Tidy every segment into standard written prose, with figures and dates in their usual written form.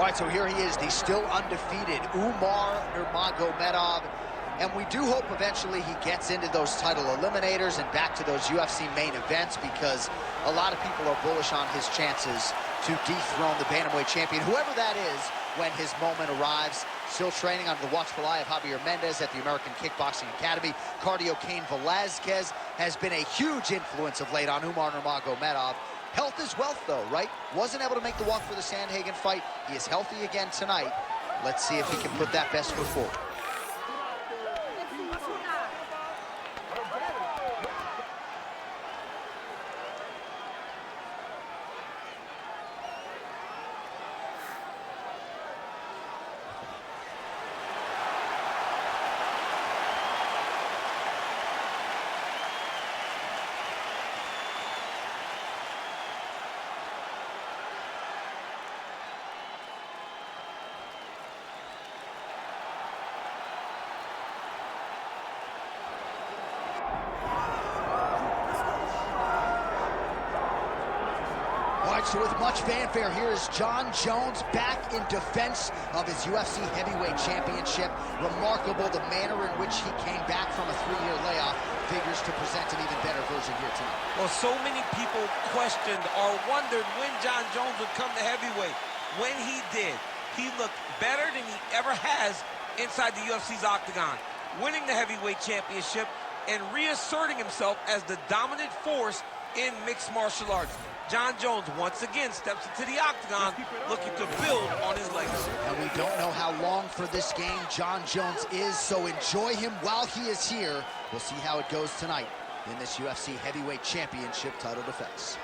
right, so here he is, the still undefeated Umar Nurmagomedov. And we do hope eventually he gets into those title eliminators and back to those UFC main events, because a lot of people are bullish on his chances to dethrone the bantamweight champion, whoever that is, when his moment arrives. Still training under the watchful eye of Javier Mendez at the American Kickboxing Academy. Cardio Cain Velasquez has been a huge influence of late on Umar Nurmagomedov. Health is wealth, though, right? Wasn't able to make the walk for the Sandhagen fight. He is healthy again tonight. Let's see if he can put that best foot forward. So with much fanfare, here is Jon Jones back in defense of his UFC heavyweight championship. Remarkable the manner in which he came back from a 3-year layoff. Figures to present an even better version here tonight. Well, so many people questioned or wondered when Jon Jones would come to heavyweight. When he did, he looked better than he ever has inside the UFC's octagon, winning the heavyweight championship and reasserting himself as the dominant force in mixed martial arts. Jon Jones once again steps into the octagon looking to build on his legacy. And we don't know how long for this game Jon Jones is, so enjoy him while he is here. We'll see how it goes tonight in this UFC heavyweight championship title defense.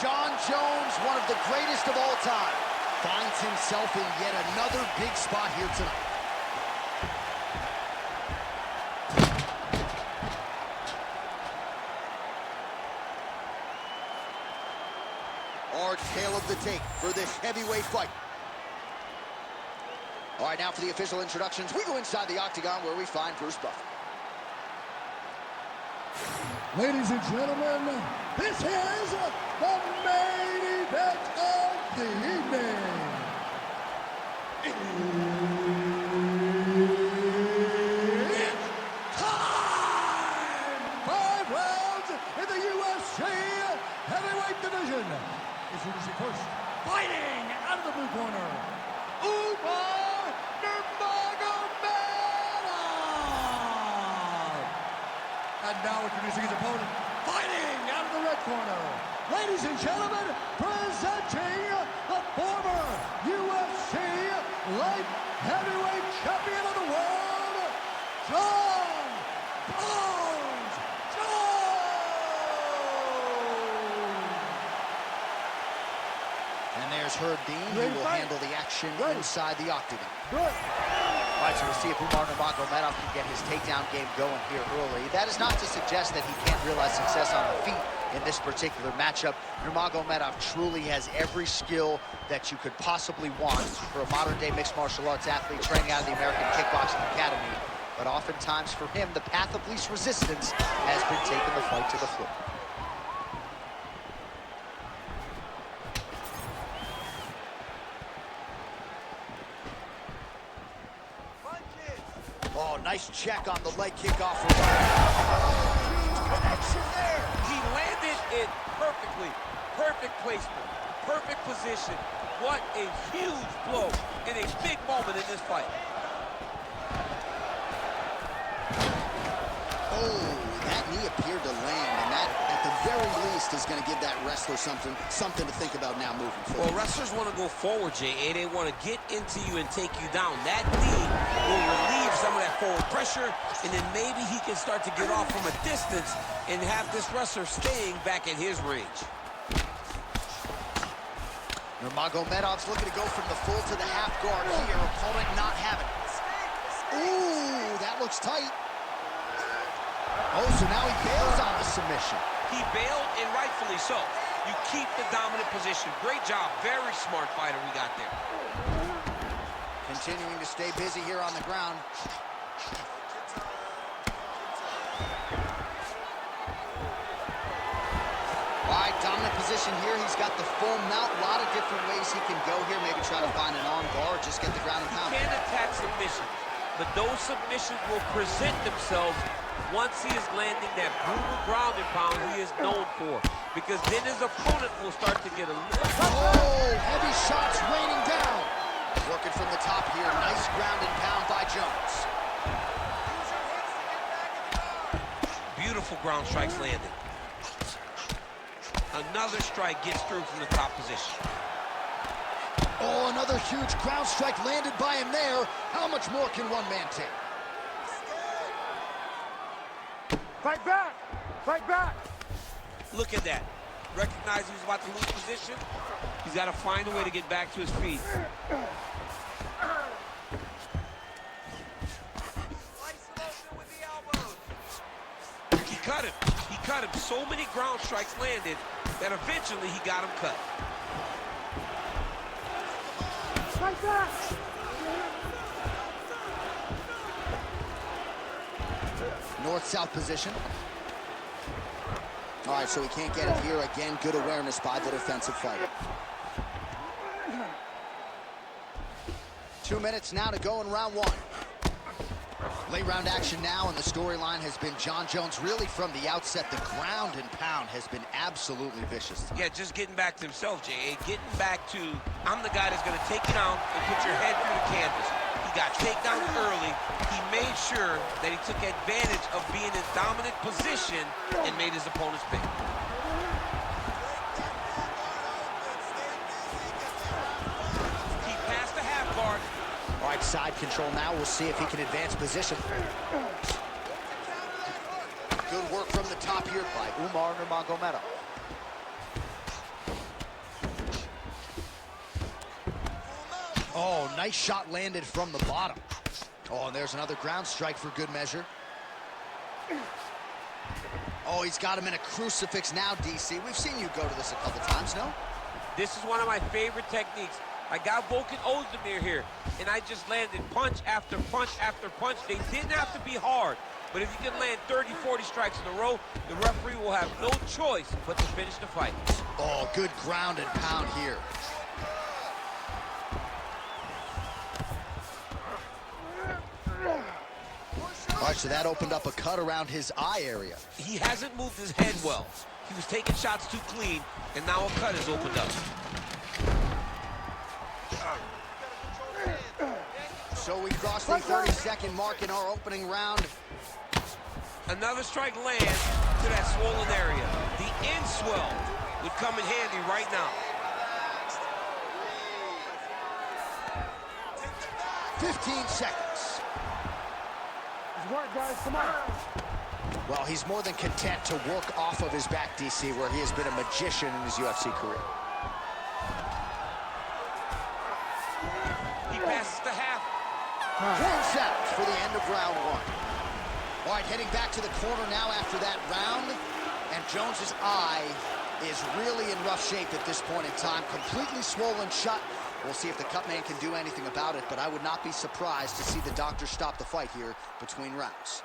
Jon Jones, one of the greatest of all time, finds himself in yet another big spot here tonight. Our tale of the tape for this heavyweight fight. All right, now for the official introductions, we go inside the octagon where we find Bruce Buffer. Ladies and gentlemen, this is the main event of the evening. It's time! 5 rounds in the UFC heavyweight division. Introducing first, fighting out of the blue corner, Umar Nurmagomedov. And now introducing his opponent, fighting out of the red corner. Ladies and gentlemen, presenting the former UFC light heavyweight champion of the world, Jon Jones. And there's Herb Dean, who will handle the action inside the octagon. Good. All right, so we'll see if Umar Nurmagomedov can get his takedown game going here early. That is not to suggest that he can't realize success on the feet in this particular matchup. Nurmagomedov truly has every skill that you could possibly want for a modern-day mixed martial arts athlete training out of the American Kickboxing Academy. But oftentimes for him, the path of least resistance has been taking the fight to the floor. Oh, nice check on the leg kick off. Huge connection there. He landed it perfectly. Perfect placement, perfect position. What a huge blow in a big moment in this fight. Oh, that knee appeared to land, and that, at the very least, is going to give that wrestler something to think about now moving forward. Well, wrestlers want to go forward, J.A. They want to get into you and take you down. That knee will relieve some of that forward pressure, and then maybe he can start to get off from a distance and have this wrestler staying back at his range. Nurmagomedov's looking to go from the full to the half guard here. Opponent not having it. Ooh, that looks tight. Oh, so now he bails on the submission. He bailed, and rightfully so. You keep the dominant position. Great job. Very smart fighter we got there. Continuing to stay busy here on the ground. Dominant position here. He's got the full mount. A lot of different ways he can go here. Maybe try to find an arm bar or just get the ground and pound. He can attack submissions, but those submissions will present themselves once he is landing that brutal ground and pound he is known for. Because then his opponent will start to get a little... Oh, heavy shots raining down. Working from the top here. Nice ground and pound by Jones. Beautiful ground strikes landed. Another strike gets through from the top position. Oh, another huge ground strike landed by him there. How much more can one man take? Fight back! Fight back! Look at that. Recognize he was about to lose position. He's got to find a way to get back to his feet. He cut him. He cut him. So many ground strikes landed that eventually he got him cut. Fight back! North-south position. All right, so he can't get it here. Again, good awareness by the defensive fighter. 2 minutes now to go in round one. Late round action now, and the storyline has been Jon Jones really from the outset. The ground and pound has been absolutely vicious. Yeah, just getting back to himself, J.A. Getting back to, I'm the guy that's going to take you down and put your head through the canvas. He got takedowns early. He made sure that he took advantage of being in dominant position and made his opponents pay. He passed the half guard. All right, side control now. We'll see if he can advance position. Good work from the top here by Umar Nurmagomedov. Oh, nice shot landed from the bottom. Oh, and there's another ground strike for good measure. Oh, he's got him in a crucifix now, DC. We've seen you go to this a couple times, no? This is one of my favorite techniques. I got Volkan Ozdemir here, and I just landed punch after punch after punch. They didn't have to be hard, but if you can land 30, 40 strikes in a row, the referee will have no choice but to finish the fight. Oh, good ground and pound here. All right, so that opened up a cut around his eye area. He hasn't moved his head well. He was taking shots too clean, and now a cut has opened up. So we crossed the 30-second mark in our opening round. Another strike lands to that swollen area. The end swell would come in handy right now. 15 seconds. Good work, guys. Come on. Well, he's more than content to work off of his back, DC, where he has been a magician in his UFC career. He passes the half. 10 seconds for the end of round one. All right, heading back to the corner now after that round. And Jones's eye is really in rough shape at this point in time. Completely swollen shut. We'll see if the cut man can do anything about it, but I would not be surprised to see the doctor stop the fight here between rounds.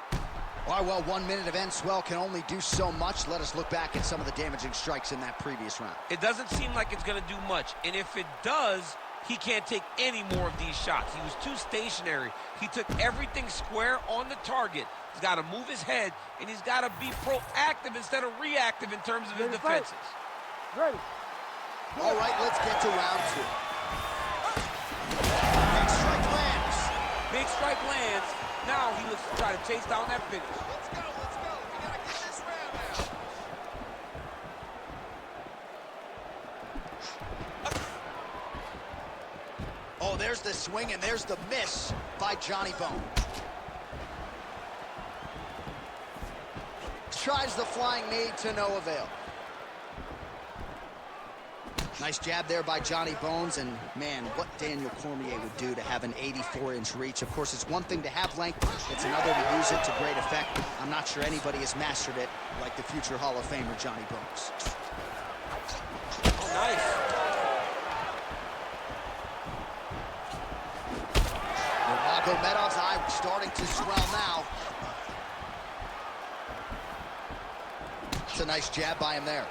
All right, well, 1 minute of end swell can only do so much. Let us look back at some of the damaging strikes in that previous round. It doesn't seem like it's going to do much, and if it does, he can't take any more of these shots. He was too stationary. He took everything square on the target. He's got to move his head, and he's got to be proactive instead of reactive in terms of his defenses. Ready. All right, let's get to round two. Big strike lands. Big strike lands. Now he looks to try to chase down that finish. Let's go. We got to get this round now. Oh, there's the swing, and there's the miss by Johnny Bone. Tries the flying knee to no avail. Nice jab there by Johnny Bones, and man, what Daniel Cormier would do to have an 84-inch reach. Of course, it's one thing to have length, it's another to use it to great effect. I'm not sure anybody has mastered it like the future Hall of Famer Johnny Bones. Oh, nice. Nurmagomedov's eye starting to swell now. It's a nice jab by him there.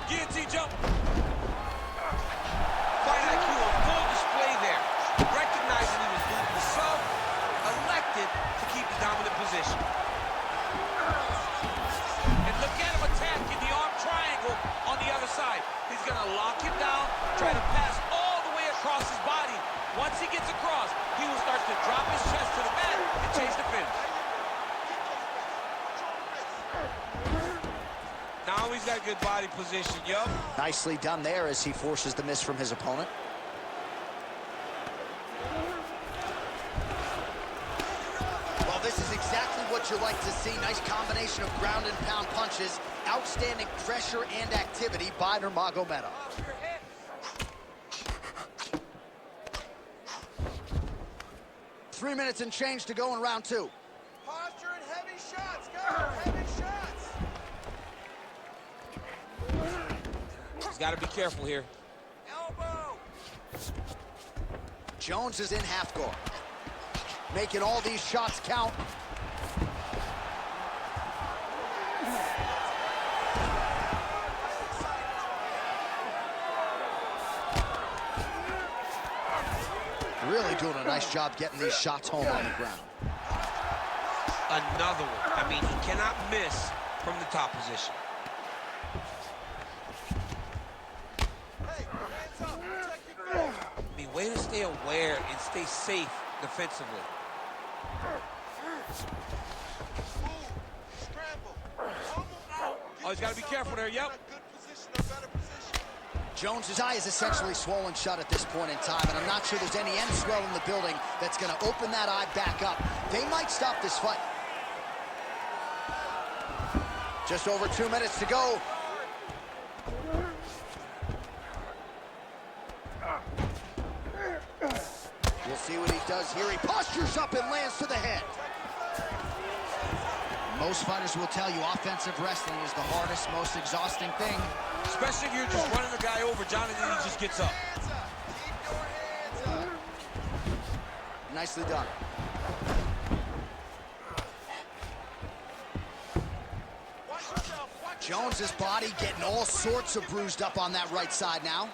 Guillotine jump. Fight IQ on full display there. Recognizing he was losing the sub, elected to keep the dominant position. And look at him attacking the arm triangle on the other side. He's going to lock him down, try to pass all the way across his body. Once he gets across, he will start to drop his chest to the mat and chase the finish. Now he's got good body position, yup. Nicely done there as he forces the miss from his opponent. Well, this is exactly what you like to see. Nice combination of ground and pound punches. Outstanding pressure and activity by Nurmagomedov. 3 minutes and change to go in round 2. Posture and heavy shots, go! Heavy shots! He's got to be careful here. Elbow! Jones is in half guard, making all these shots count. Really doing a nice job getting these shots home on the ground. Another one. I mean, he cannot miss from the top position. Hey, hands up, protect your face! I mean, way to stay aware and stay safe defensively. Move, scramble, pummel out. Oh, he's got to be careful there, yep. In a good position, a better position. Jones's eye is essentially swollen shut at this point in time, and I'm not sure there's any end swell in the building that's going to open that eye back up. They might stop this fight. Just over 2 minutes to go. We'll see what he does here. He postures up and lands to the head. Most fighters will tell you offensive wrestling is the hardest, most exhausting thing. Especially if you're just running the guy over, Jonathan, he just gets up. Hands up, keep your hands up. Nicely done. Watch yourself, watch Jones's body getting all sorts of bruised up on that right side now.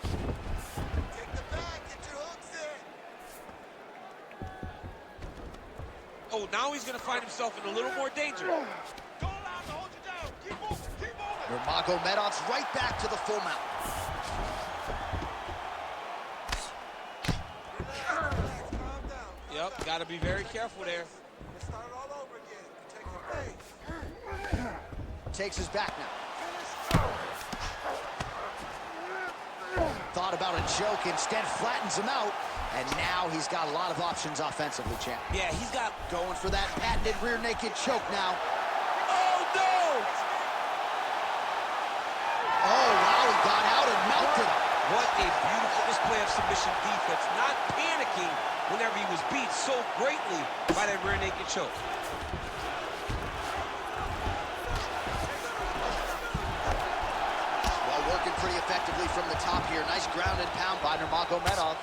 Take the back, get your hooks in. Oh, now he's going to find himself in a little more danger. Don't allow him to hold you down. Keep moving, keep moving. Nurmagomedov's right back to the full mount. Relax, calm down. Yep, got to be very careful there. Let's start it all over again. Take your pace. Takes his back now. Finish. Thought about a joke, instead flattens him out. And now he's got a lot of options offensively, champ. Yeah, he's got... Going for that patented rear naked choke now. Oh, no! Oh, wow, he got out and melted him. What a beautiful display of submission defense. Not panicking whenever he was beat so greatly by that rear naked choke. Well, working pretty effectively from the top here. Nice ground and pound by Nurmagomedov.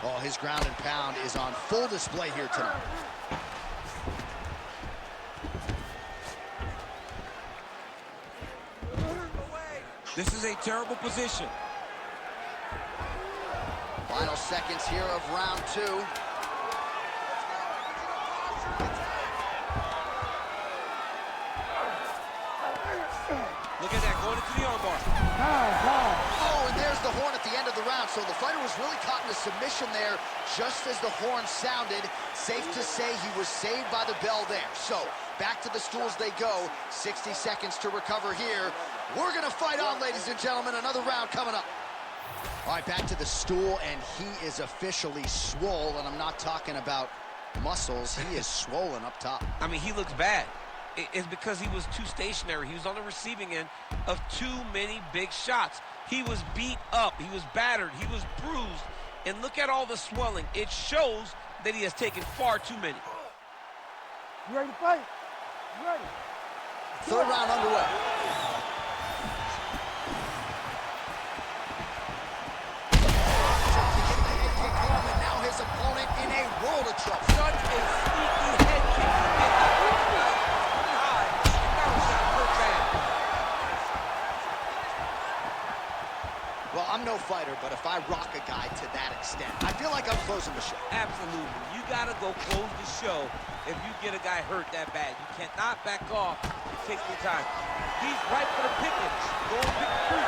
Oh, his ground and pound is on full display here tonight. This is a terrible position. Final seconds here of round 2. Look at that, going into the armbar. Oh, and there's the horn at the end of the round. So the fighter was really caught in a submission there just as the horn sounded. Safe to say he was saved by the bell there. So back to the stools they go. 60 seconds to recover here. We're going to fight on, ladies and gentlemen. Another round coming up. All right, back to the stool, and he is officially swole, and I'm not talking about muscles. He is swollen up top. I mean, he looks bad. It's because he was too stationary. He was on the receiving end of too many big shots. He was beat up. He was battered. He was bruised. And look at all the swelling. It shows that he has taken far too many. You ready to fight? You ready? Third round underway. And now his opponent in a world of trouble. Such a sneaky head kick. Well, I'm no fighter, but if I rock a guy to that extent, I feel like I'm closing the show. Absolutely. You got to go close the show if you get a guy hurt that bad. You cannot back off and take your time. He's right for the picking. Go and pick the fruit.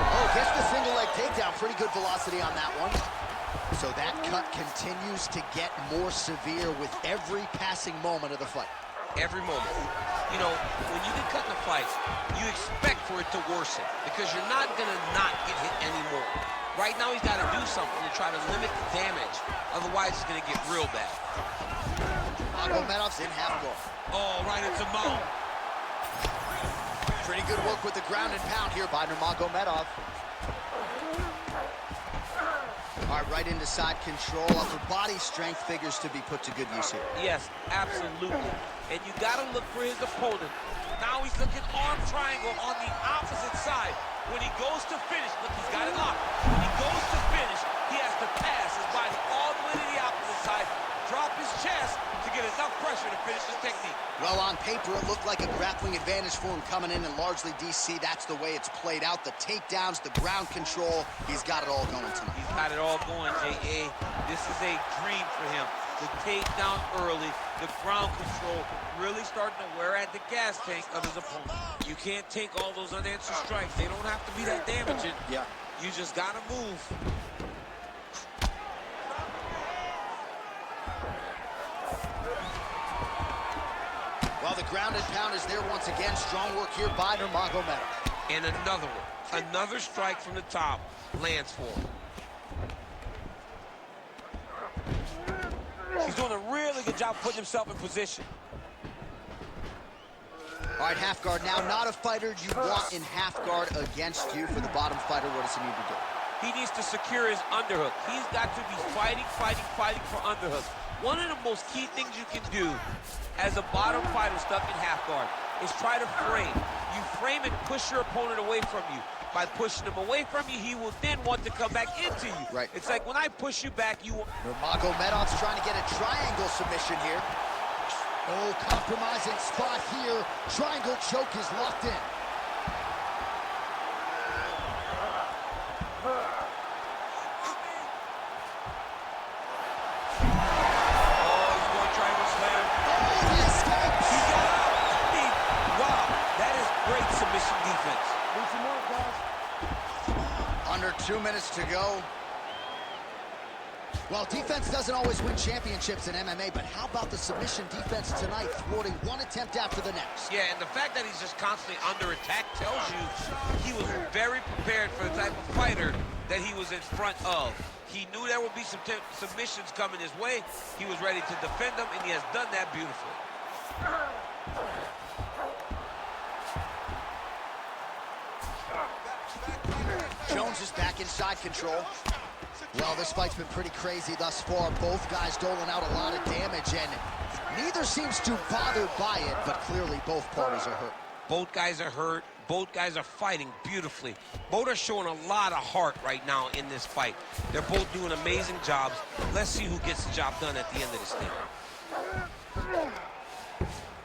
Oh, gets the single leg takedown. Pretty good velocity on that one. So that cut continues to get more severe with every passing moment of the fight. Every moment. You know, when you get cut in a fight, you expect for it to worsen because you're not going to not get hit anymore. Right now, he's got to do something to try to limit the damage. Otherwise, it's going to get real bad. Nurmagomedov's in half guard. Oh, right into mount. Pretty good work with the ground and pound here by Nurmagomedov. All right, right into side control. Upper body strength figures to be put to good use here. Yes, absolutely. And you got to look for his opponent. Now he's looking arm triangle on the opposite side. When he goes to finish, look, he's got it locked. When he goes to finish, he has to pass his body all the way to the opposite side, drop his chest to get enough pressure to finish his technique. Well, on paper, it looked like a grappling advantage for him coming in, and largely, DC, that's the way it's played out. The takedowns, the ground control, he's got it all going tonight. He's got it all going, J.A. This is a dream for him. The takedown early, the ground control, really starting to wear at the gas tank of his opponent. You can't take all those unanswered strikes. They don't have to be that damaging. Yeah. You just got to move. Well, the ground and pound is there once again. Strong work here by Nurmagomedov. And another one. Another strike from the top lands for him. He's doing a really good job putting himself in position. All right, half guard now. Not a fighter you want in half guard against you. For the bottom fighter, what does he need to do? He needs to secure his underhook. He's got to be fighting for underhooks. One of the most key things you can do as a bottom fighter stuck in half guard is try to frame. You frame and push your opponent away from you. By pushing him away from you, he will then want to come back into you. Right. It's like when I push you back, you... Nurmagomedov's trying to get a triangle submission here. Oh, compromising spot here. Triangle choke is locked in. Defense. Need some more, guys. Under 2 minutes to go. Well, defense doesn't always win championships in MMA, but how about the submission defense tonight, thwarting one attempt after the next? Yeah, and the fact that he's just constantly under attack tells you he was very prepared for the type of fighter that he was in front of. He knew there would be some submissions coming his way. He was ready to defend them, and he has done that beautifully. Jones is back in side control. Well, this fight's been pretty crazy thus far. Both guys doling out a lot of damage, and neither seems too bothered by it, but clearly both parties are hurt. Both guys are hurt. Both guys are fighting beautifully. Both are showing a lot of heart right now in this fight. They're both doing amazing jobs. Let's see who gets the job done at the end of this thing.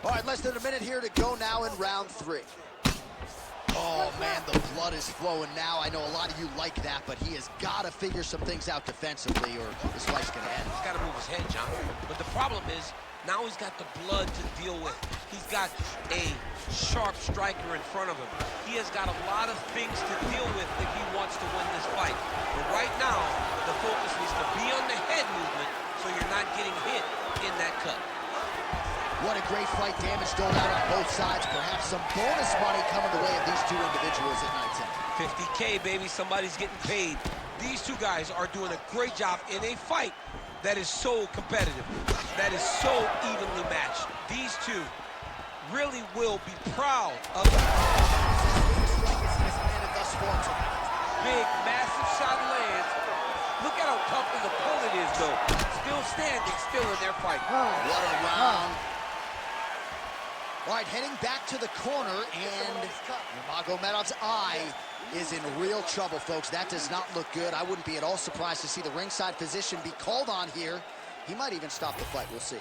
All right, less than a minute here to go now in round 3. Oh, man, the blood is flowing now. I know a lot of you like that, but he has got to figure some things out defensively or this fight's going to end. He's got to move his head, John. But the problem is, now he's got the blood to deal with. He's got a sharp striker in front of him. He has got a lot of things to deal with if he wants to win this fight. But right now, the focus needs to be on the head movement so you're not getting hit in that cut. What a great fight. Damage doled out on both sides. Perhaps some bonus money coming the way of these two individuals at night's end. $50K, baby. Somebody's getting paid. These two guys are doing a great job in a fight that is so competitive, that is so evenly matched. These two really will be proud of it. Big, massive shot lands. Look at how tough his opponent is, though. Still standing, still in their fight. What a round. All right, heading back to the corner, and Nurmagomedov's eye is in real trouble, folks. That does not look good. I wouldn't be at all surprised to see the ringside physician be called on here. He might even stop the fight. We'll see.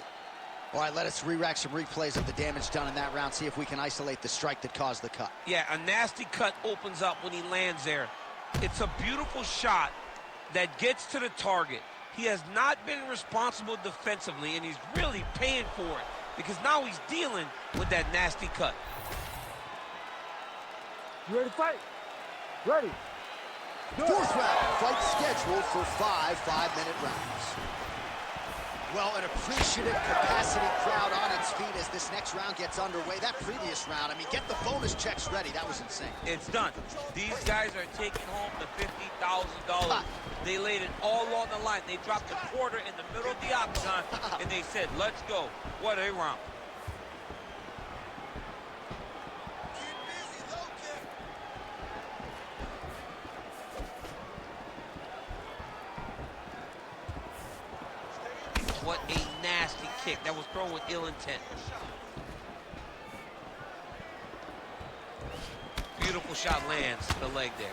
All right, let us re-rack some replays of the damage done in that round, see if we can isolate the strike that caused the cut. Yeah, a nasty cut opens up when he lands there. It's a beautiful shot that gets to the target. He has not been responsible defensively, and he's really paying for it because now he's dealing with that nasty cut. You ready to fight? Ready. Fourth round, fight scheduled for 5 5-minute rounds. Well, an appreciative capacity crowd on its feet as this next round gets underway. That previous round, I mean, get the bonus checks ready. That was insane. It's done. These guys are taking home the $50,000. They laid it all on the line. They dropped a quarter in the middle of the octagon, and they said, let's go. What a round. What a nasty kick that was thrown with ill intent. Beautiful shot lands to the leg there.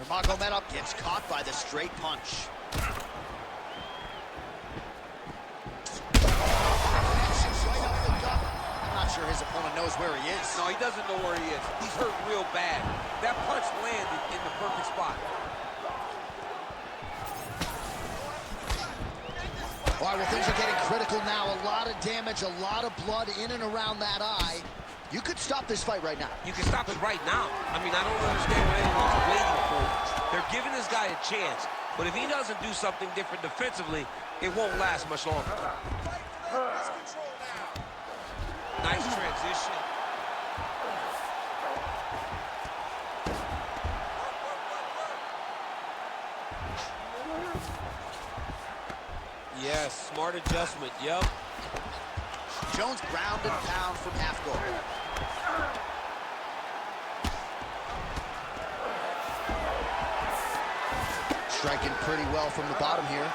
Nurmagomedov gets caught by the straight punch. I'm not sure his opponent knows where he is. No, he doesn't know where he is. He's hurt real bad. That punch landed in the perfect spot. All right, well, things are getting critical now. A lot of damage, a lot of blood in and around that eye. You could stop this fight right now. You can stop it right now. I mean, I don't understand what anyone's waiting for. They're giving this guy a chance. But if he doesn't do something different defensively, it won't last much longer. Nice transition. Yes, smart adjustment, yep. Jones ground and pound from half guard. Striking pretty well from the bottom here.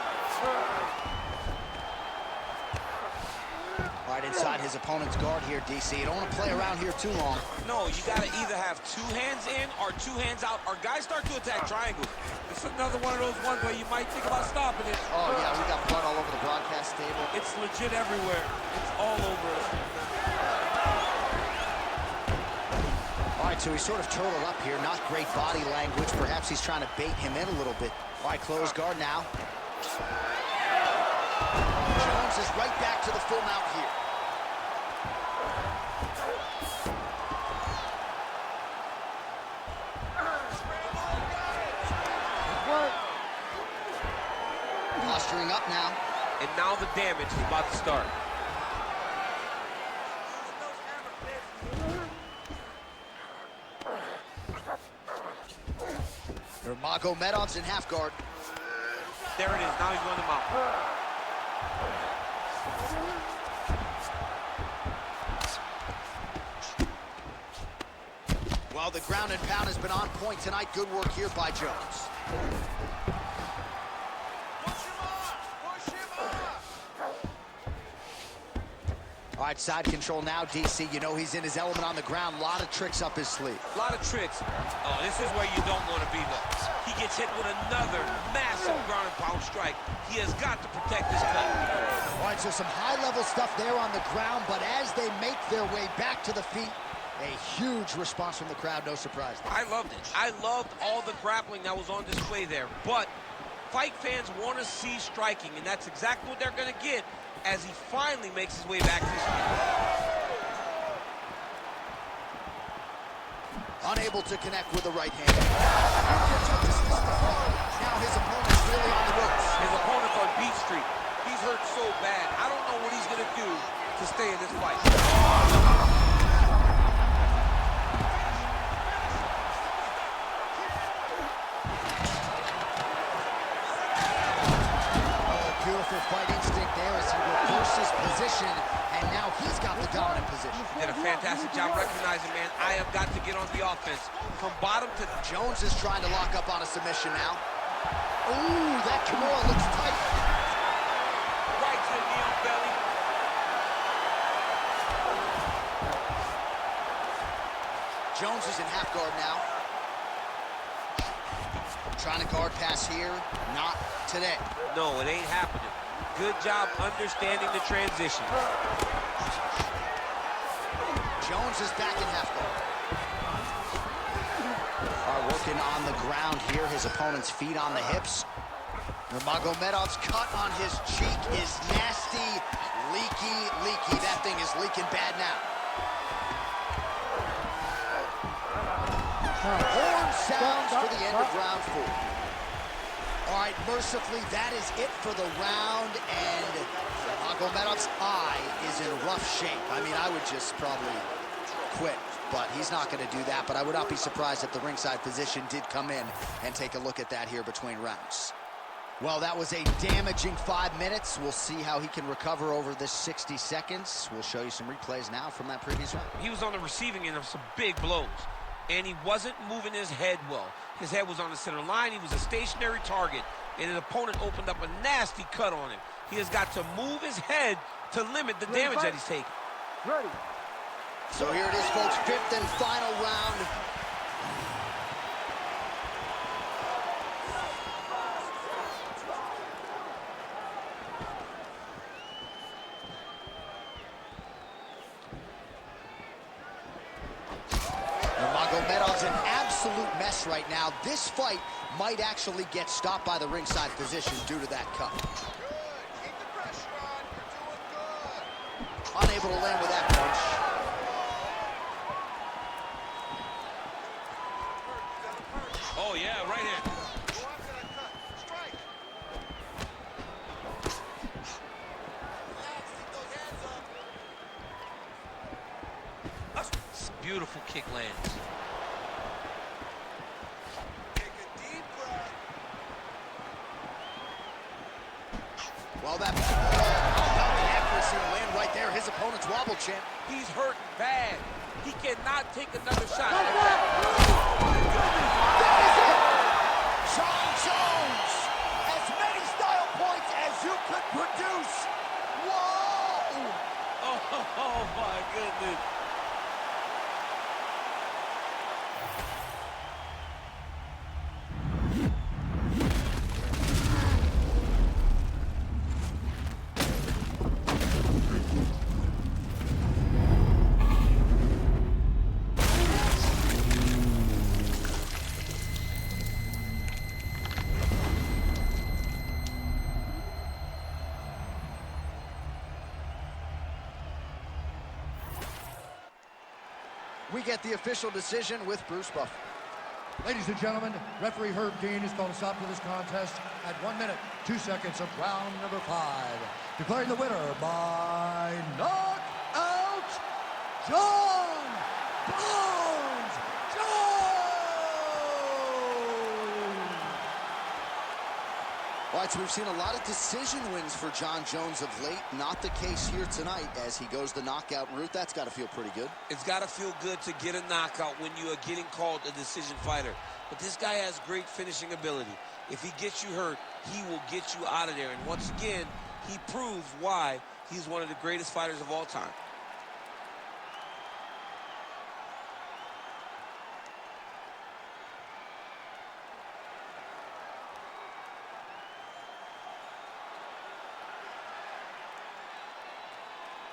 Right inside his opponent's guard here, DC. You don't want to play around here too long. No, you got to either have 2 hands in or 2 hands out, or guys start to attack triangles. It's another one of those ones where you might think about stopping it. Oh, yeah, we got blood all over the broadcast table. It's legit everywhere. It's all over us. All right, so he's sort of turtled up here. Not great body language. Perhaps he's trying to bait him in a little bit. All right, close guard now. Jones is right back to the full mount here. Posturing up now. And now the damage is about to start. Nurmagomedov's in half guard. There it is. Now he's on the mount. Well, the ground and pound has been on point tonight. Good work here by Jones. All right, side control now, DC. You know he's in his element on the ground. A lot of tricks up his sleeve. A lot of tricks. Oh, this is where you don't want to be, though. He gets hit with another massive ground and pound strike. He has got to protect his cut. All right, so some high-level stuff there on the ground, but as they make their way back to the feet, a huge response from the crowd, no surprise. I loved it. I loved all the grappling that was on display there. But fight fans want to see striking, and that's exactly what they're going to get as he finally makes his way back to his feet. Unable to connect with the right hand. Now his opponent's really on the ropes. His opponent's on Beat Street. He's hurt so bad. I don't know what he's going to do to stay in this fight. Beautiful fight instinct there as he reverses position, and now he's got the dominant position. Did a fantastic job recognizing, man. I have got to get on the offense. From bottom to... Jones is trying to lock up on a submission now. Ooh, that Kimura looks tight. Right to the knee on belly. Jones is in half guard now. Trying to guard pass here, not today. No, it ain't happening. Good job understanding the transition. Jones is back in half guard. Working on the ground here, his opponent's feet on the hips. Nurmagomedov's cut on his cheek is nasty, leaky. That thing is leaking bad now. Horn sounds for the end of round 4. All right, mercifully, that is it for the round, and Nurmagomedov's eye is in rough shape. I mean, I would just probably quit, but he's not going to do that. But I would not be surprised if the ringside physician did come in and take a look at that here between rounds. Well, that was a damaging 5 minutes. We'll see how he can recover over this 60 seconds. We'll show you some replays now from that previous round. He was on the receiving end of some big blows, and he wasn't moving his head well. His head was on the center line. He was a stationary target, and his opponent opened up a nasty cut on him. He has got to move his head to limit the damage that he's taking. Ready. So here it is, folks, 5th and final round. Nurmagomedov's an absolute mess right now. This fight might actually get stopped by the ringside physician due to that cut. Good. Keep the pressure on. You're doing good. Unable to land with that punch. Oh, yeah, right hand. Go after that cut. Strike. Relax. Keep those hands up. Beautiful kick lands. Take a deep breath. Well, that accuracy will land right there. His opponent's wobble champ. He's hurt bad. He cannot take another shot. That is it! John Jones, as many style points as you could produce. Whoa! Oh, my goodness. We get the official decision with Bruce Buffer. Ladies and gentlemen, referee Herb Dean has called a stop to this contest at 1 minute, 2 seconds of round number 5. Declaring the winner by knockout, John Bones Jones! All right, so we've seen a lot of decision wins for John Jones of late. Not the case here tonight as he goes the knockout route. That's got to feel pretty good. It's got to feel good to get a knockout when you are getting called a decision fighter. But this guy has great finishing ability. If he gets you hurt, he will get you out of there. And once again, he proves why he's one of the greatest fighters of all time.